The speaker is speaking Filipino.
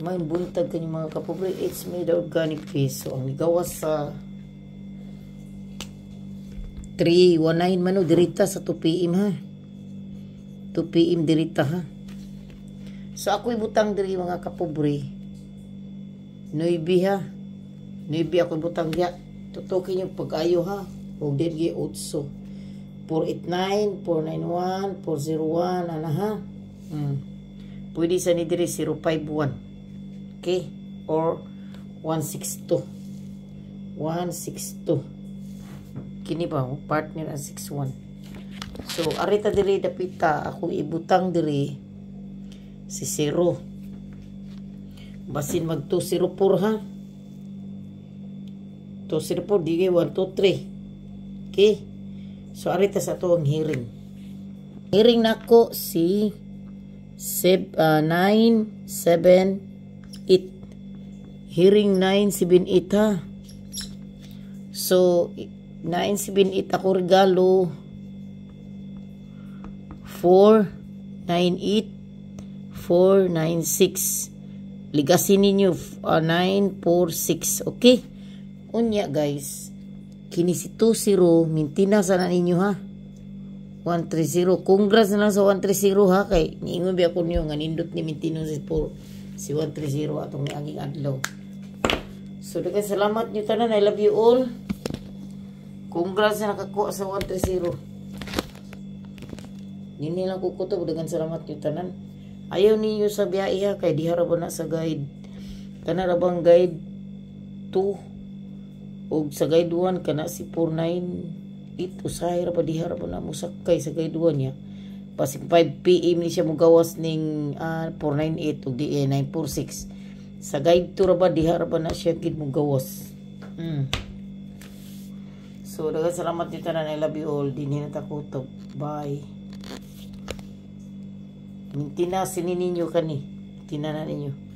May buntag kanyang mga kapobre. It's made of organic fish. So, ang gawas sa 319 mano dirita sa 2 PM ha. 2 PM dirita ha. So, ako ibutang diri mga kapobre. 9 ha. 9 ako ibutang diya. Tutukin yung pag-ayo ha. Huwag din gi 8. 489, 491, 401, ana ha. Pwede sa ni diri 051. Okay? Or 162. 162. Kini ba? Partner ang 61. So, arita diri dapita. Ako ibutang diri si 0. Basin mag 204 ha. 204, di 123. Okay? So, arita sa to ang hearing. Hearing nako si 978. Hearing 978 ha. So, 978 ako regalo. 498, 496. Ligasin ninyo 946. Okay? Unya guys. Kini si 20. Mintina sana ninyo ha. 130. Congrats na sa 130 ha. Kay niingon biya ko niyo nga nindot ni Mintino si 130 atong niaging adlaw. So daghang salamat niyo tanan. I love you all. Congrats na nakakuha sa 130. Nini lang kukutob. Daghang salamat niyo tanan. Ayaw ninyo sa biyahe ha. Kay diha ra ba na sa guide. Kana ra bang guide 2 o sa guide 1 kana si 498 usahay ra pa diha ra pa na musakay sa guide 1 niya pasig 5 PM ni siya mugawas ning 498 ug di 946 sa guide 2 ra ba diha ra pa na siya gid mugawas. So daghang salamat dito na. I love you all. Dinhi na ta kutob. Bye. Mintina sinin ninyo kani. Tinanan ninyo.